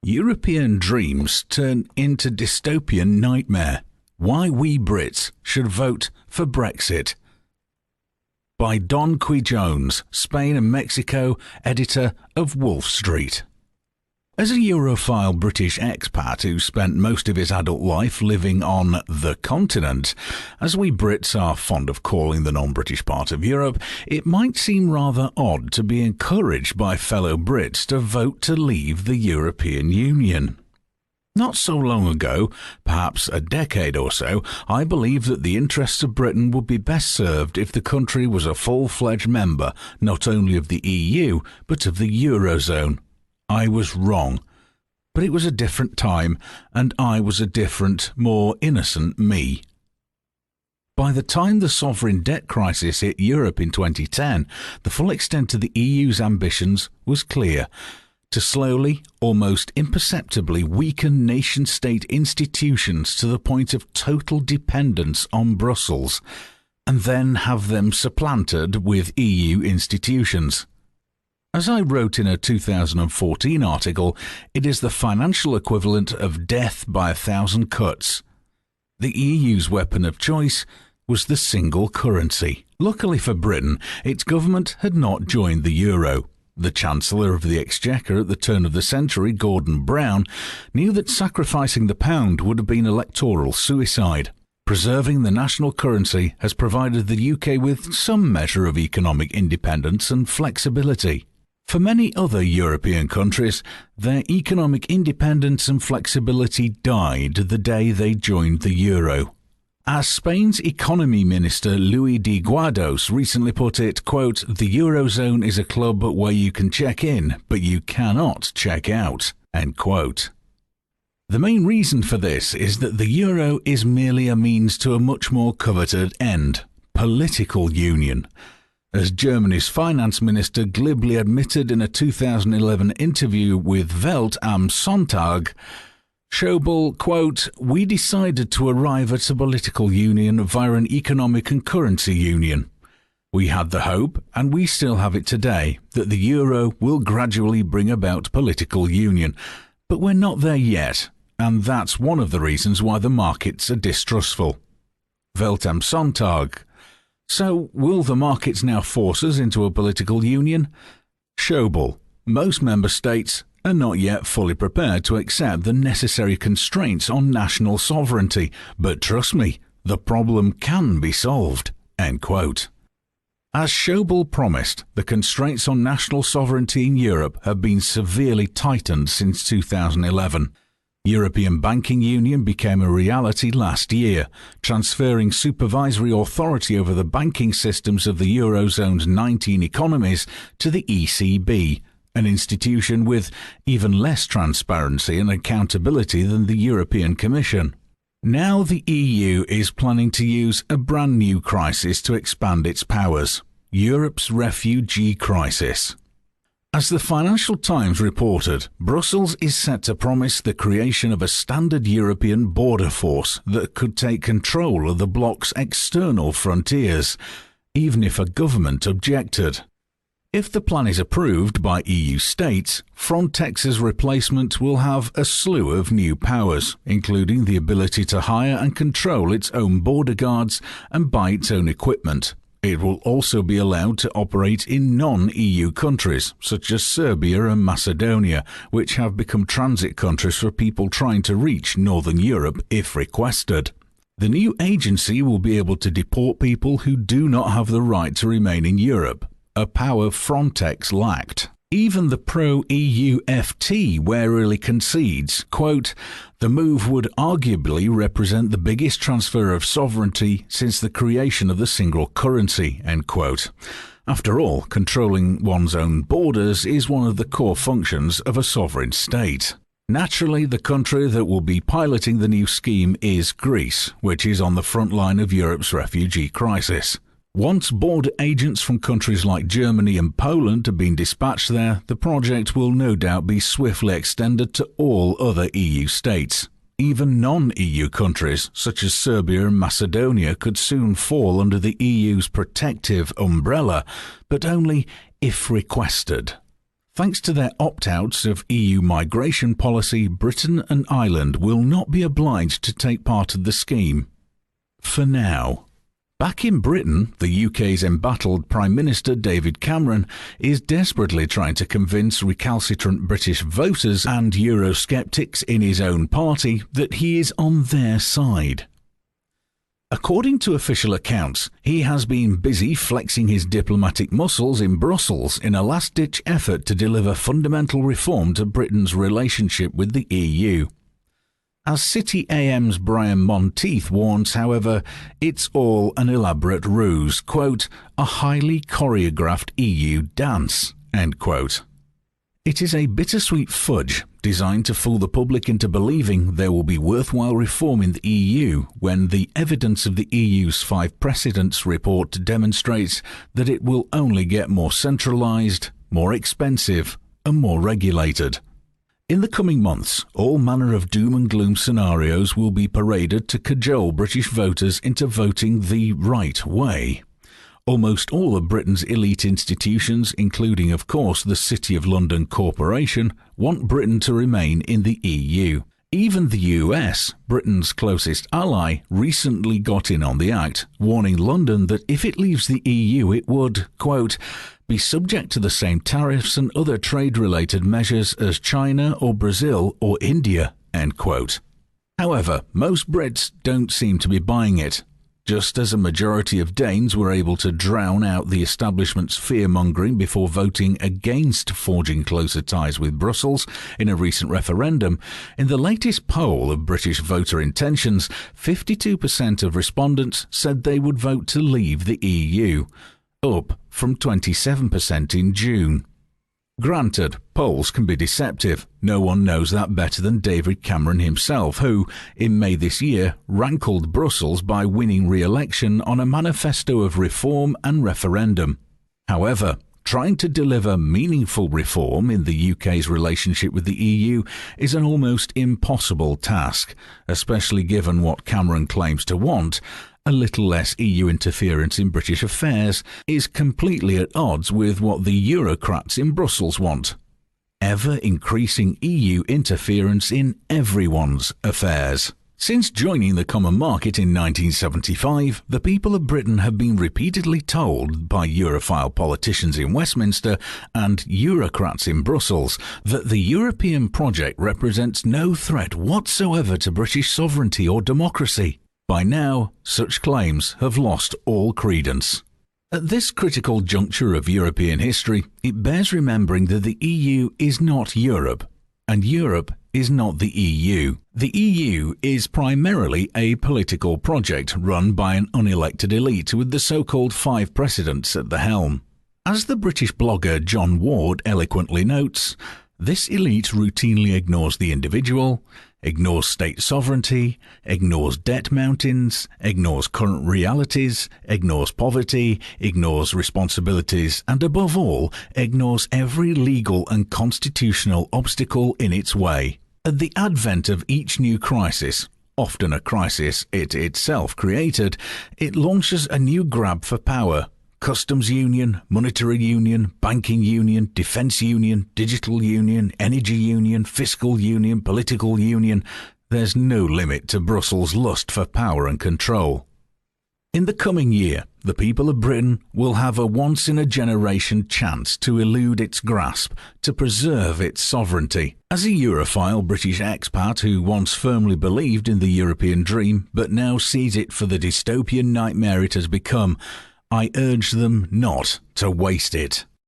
European dreams turn into dystopian nightmare. Why we Brits should vote for Brexit. By Don Quay Jones, Spain and Mexico, editor of Wolf Street. As a Europhile British expat who spent most of his adult life living on the continent, as we Brits are fond of calling the non-British part of Europe, it might seem rather odd to be encouraged by fellow Brits to vote to leave the European Union. Not so long ago, perhaps a decade or so, I believed that the interests of Britain would be best served if the country was a full-fledged member not only of the EU but of the Eurozone. I was wrong, but it was a different time, and I was a different, more innocent me. By the time the sovereign debt crisis hit Europe in 2010, the full extent of the EU's ambitions was clear: to slowly, almost imperceptibly weaken nation-state institutions to the point of total dependence on Brussels, and then have them supplanted with EU institutions. As I wrote in a 2014 article, it is the financial equivalent of death by 1,000 cuts. The EU's weapon of choice was the single currency. Luckily for Britain, its government had not joined the euro. The Chancellor of the Exchequer at the turn of the century, Gordon Brown, knew that sacrificing the pound would have been electoral suicide. Preserving the national currency has provided the UK with some measure of economic independence and flexibility. For many other European countries, their economic independence and flexibility died the day they joined the euro. As Spain's economy minister Luis de Guindos recently put it, quote, "The Eurozone is a club where you can check in, but you cannot check out," end quote. The main reason for this is that the euro is merely a means to a much more coveted end: political union. As Germany's finance minister glibly admitted in a 2011 interview with Welt am Sonntag, Schäuble, quote, "We decided to arrive at a political union via an economic and currency union. We had the hope, and we still have it today, that the euro will gradually bring about political union. But we're not there yet, and that's one of the reasons why the markets are distrustful." Welt am Sonntag. So, will the markets now force us into a political union? Schäuble. Most member states are not yet fully prepared to accept the necessary constraints on national sovereignty, but trust me, the problem can be solved. End quote. As Schäuble promised, the constraints on national sovereignty in Europe have been severely tightened since 2011. European Banking Union became a reality last year, transferring supervisory authority over the banking systems of the Eurozone's 19 economies to the ECB, an institution with even less transparency and accountability than the European Commission. Now the EU is planning to use a brand new crisis to expand its powers: Europe's refugee crisis. As the Financial Times reported, Brussels is set to promise the creation of a standard European border force that could take control of the bloc's external frontiers, even if a government objected. If the plan is approved by EU states, Frontex's replacement will have a slew of new powers, including the ability to hire and control its own border guards and buy its own equipment. It will also be allowed to operate in non-EU countries, such as Serbia and Macedonia, which have become transit countries for people trying to reach Northern Europe if requested. The new agency will be able to deport people who do not have the right to remain in Europe, a power Frontex lacked. Even the pro-EU FT warily concedes, quote, "The move would arguably represent the biggest transfer of sovereignty since the creation of the single currency," end quote. After all, controlling one's own borders is one of the core functions of a sovereign state. Naturally, the country that will be piloting the new scheme is Greece, which is on the front line of Europe's refugee crisis. Once border agents from countries like Germany and Poland have been dispatched there, the project will no doubt be swiftly extended to all other EU states. Even non-EU countries, such as Serbia and Macedonia, could soon fall under the EU's protective umbrella, but only if requested. Thanks to their opt-outs of EU migration policy, Britain and Ireland will not be obliged to take part of the scheme. For now. Back in Britain, the UK's embattled Prime Minister David Cameron is desperately trying to convince recalcitrant British voters and Eurosceptics in his own party that he is on their side. According to official accounts, he has been busy flexing his diplomatic muscles in Brussels in a last-ditch effort to deliver fundamental reform to Britain's relationship with the EU. As City AM's Brian Monteith warns, however, it's all an elaborate ruse, quote, a highly choreographed EU dance, end quote. It is a bittersweet fudge designed to fool the public into believing there will be worthwhile reform in the EU when the evidence of the EU's 5 precedents report demonstrates that it will only get more centralised, more expensive and more regulated. In the coming months, all manner of doom and gloom scenarios will be paraded to cajole British voters into voting the right way. Almost all of Britain's elite institutions, including of course the City of London Corporation, want Britain to remain in the EU. Even the US, Britain's closest ally, recently got in on the act, warning London that if it leaves the EU it would, quote, be subject to the same tariffs and other trade-related measures as China or Brazil or India, end quote. However, most Brits don't seem to be buying it. Just as a majority of Danes were able to drown out the establishment's fear-mongering before voting against forging closer ties with Brussels in a recent referendum, in the latest poll of British voter intentions, 52% of respondents said they would vote to leave the EU, up from 27% in June. Granted, polls can be deceptive. No one knows that better than David Cameron himself, who, in May this year, rankled Brussels by winning re-election on a manifesto of reform and referendum. However, trying to deliver meaningful reform in the UK's relationship with the EU is an almost impossible task, especially given what Cameron claims to want. A little less EU interference in British affairs is completely at odds with what the Eurocrats in Brussels want. Ever-increasing EU interference in everyone's affairs. Since joining the common market in 1975, the people of Britain have been repeatedly told by Europhile politicians in Westminster and Eurocrats in Brussels that the European project represents no threat whatsoever to British sovereignty or democracy. By now, such claims have lost all credence. At this critical juncture of European history, it bears remembering that the EU is not Europe, and Europe is not the EU. The EU is primarily a political project run by an unelected elite with the so-called 5 precedents at the helm. As the British blogger John Ward eloquently notes, this elite routinely ignores the individual, ignores state sovereignty, ignores debt mountains, ignores current realities, ignores poverty, ignores responsibilities, and above all, ignores every legal and constitutional obstacle in its way. At the advent of each new crisis, often a crisis it itself created, it launches a new grab for power. Customs union, monetary union, banking union, defence union, digital union, energy union, fiscal union, political union. There's no limit to Brussels' lust for power and control. In the coming year, the people of Britain will have a once-in-a-generation chance to elude its grasp, to preserve its sovereignty. As a Europhile British expat who once firmly believed in the European dream but now sees it for the dystopian nightmare it has become, I urge them not to waste it.